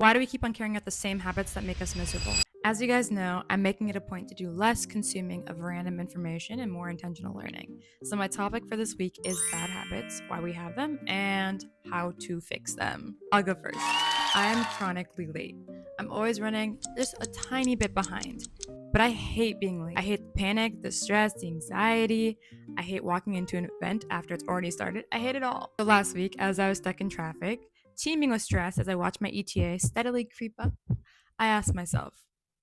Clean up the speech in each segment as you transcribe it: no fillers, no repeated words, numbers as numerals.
Why do we keep on carrying out the same habits that make us miserable? As you guys know, I'm making it a point to do less consuming of random information and more intentional learning. So, my topic for this week is bad habits, why we have them, and how to fix them. I'll go first. I am chronically late. I'm always running just a tiny bit behind. But I hate being late. I hate the panic, the stress, the anxiety. I hate walking into an event after it's already started. I hate it all. So last week, as I was stuck in traffic, teeming with stress as I watched my ETA steadily creep up, I asked myself,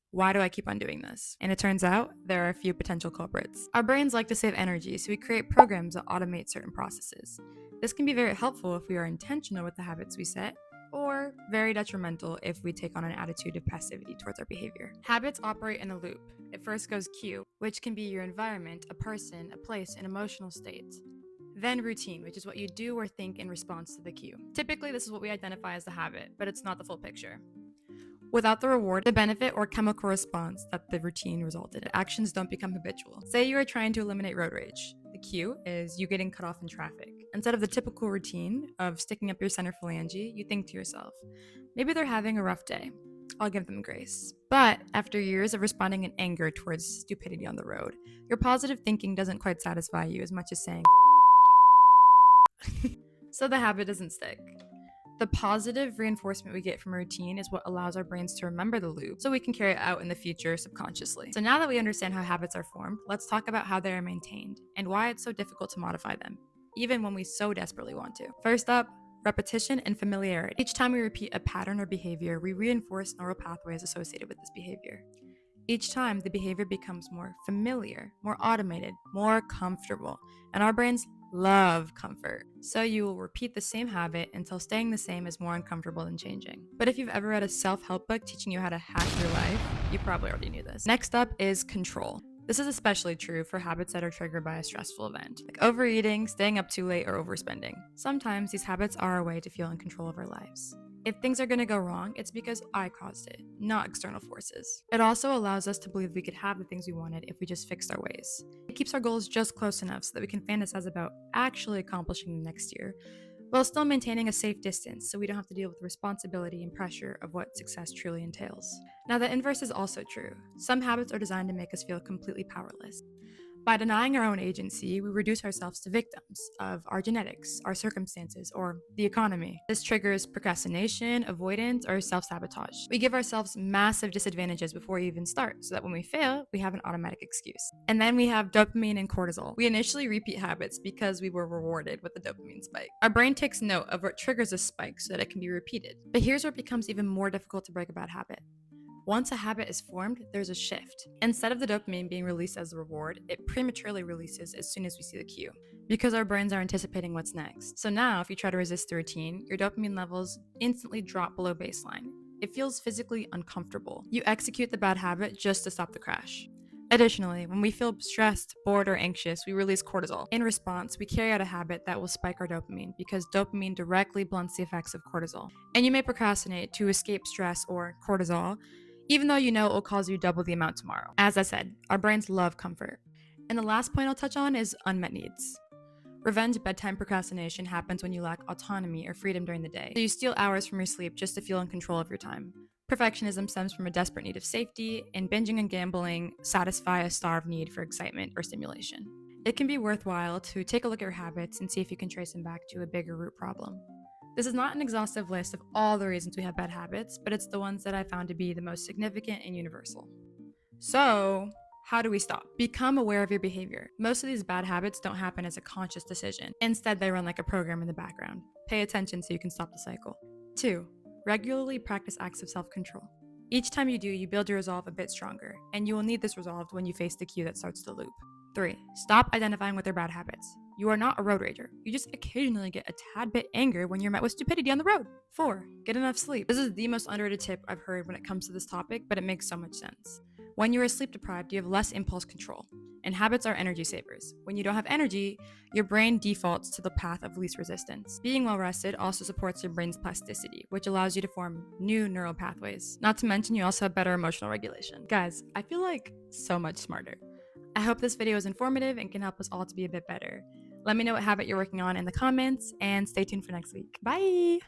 why do I keep on doing this? And it turns out there are a few potential culprits. Our brains like to save energy, so we create programs that automate certain processes. This can be very helpful if we are intentional with the habits we set, or very detrimental if we take on an attitude of passivity towards our behavior. Habits operate in a loop. It first goes cue, which can be your environment, a person, a place, an emotional state. Then routine, which is what you do or think in response to the cue. Typically, this is what we identify as the habit, but it's not the full picture. Without the reward, the benefit, or chemical response that the routine resulted in, actions don't become habitual. Say you are trying to eliminate road rage. The cue is you getting cut off in traffic. Instead of the typical routine of sticking up your center phalange, you think to yourself, maybe they're having a rough day. I'll give them grace. But after years of responding in anger towards stupidity on the road, your positive thinking doesn't quite satisfy you as much as saying, so the habit doesn't stick. The positive reinforcement we get from a routine is what allows our brains to remember the loop so we can carry it out in the future subconsciously. So now that we understand how habits are formed, let's talk about how they are maintained and why it's so difficult to modify them, even when we so desperately want to. First up, repetition and familiarity. Each time we repeat a pattern or behavior, we reinforce neural pathways associated with this behavior. Each time, the behavior becomes more familiar, more automated, more comfortable, and our brains love comfort. So you will repeat the same habit until staying the same is more uncomfortable than changing. But if you've ever read a self-help book teaching you how to hack your life, you probably already knew this. Next up is control. This is especially true for habits that are triggered by a stressful event, like overeating, staying up too late, or overspending. Sometimes these habits are a way to feel in control of our lives. If things are going to go wrong, it's because I caused it, not external forces. It also allows us to believe we could have the things we wanted if we just fixed our ways. It keeps our goals just close enough so that we can fantasize about actually accomplishing them next year, while still maintaining a safe distance so we don't have to deal with the responsibility and pressure of what success truly entails. Now, the inverse is also true. Some habits are designed to make us feel completely powerless. By denying our own agency, we reduce ourselves to victims of our genetics, our circumstances, or the economy. This triggers procrastination, avoidance, or self-sabotage. We give ourselves massive disadvantages before we even start, so that when we fail, we have an automatic excuse. And then we have dopamine and cortisol. We initially repeat habits because we were rewarded with the dopamine spike. Our brain takes note of what triggers a spike so that it can be repeated. But here's where it becomes even more difficult to break a bad habit. Once a habit is formed, there's a shift. Instead of the dopamine being released as a reward, it prematurely releases as soon as we see the cue, because our brains are anticipating what's next. So now, if you try to resist the routine, your dopamine levels instantly drop below baseline. It feels physically uncomfortable. You execute the bad habit just to stop the crash. Additionally, when we feel stressed, bored, or anxious, we release cortisol. In response, we carry out a habit that will spike our dopamine because dopamine directly blunts the effects of cortisol. And you may procrastinate to escape stress or cortisol, even though you know it will cause you double the amount tomorrow. As I said, our brains love comfort. And the last point I'll touch on is unmet needs. Revenge bedtime procrastination happens when you lack autonomy or freedom during the day. So you steal hours from your sleep just to feel in control of your time. Perfectionism stems from a desperate need of safety, and binging and gambling satisfy a starved need for excitement or stimulation. It can be worthwhile to take a look at your habits and see if you can trace them back to a bigger root problem. This is not an exhaustive list of all the reasons we have bad habits, but it's the ones that I found to be the most significant and universal. So, how do we stop? Become aware of your behavior. Most of these bad habits don't happen as a conscious decision. Instead, they run like a program in the background. Pay attention so you can stop the cycle. 2. Regularly practice acts of self-control. Each time you do, you build your resolve a bit stronger, and you will need this resolve when you face the cue that starts the loop. 3. Stop identifying with your bad habits. You are not a road rager. You just occasionally get a tad bit angry when you're met with stupidity on the road. 4. Get enough sleep. This is the most underrated tip I've heard when it comes to this topic, but it makes so much sense. When you are sleep deprived, you have less impulse control, and habits are energy savers. When you don't have energy, your brain defaults to the path of least resistance. Being well rested also supports your brain's plasticity, which allows you to form new neural pathways. Not to mention, you also have better emotional regulation. Guys, I feel like so much smarter. I hope this video is informative and can help us all to be a bit better. Let me know what habit you're working on in the comments, and stay tuned for next week. Bye!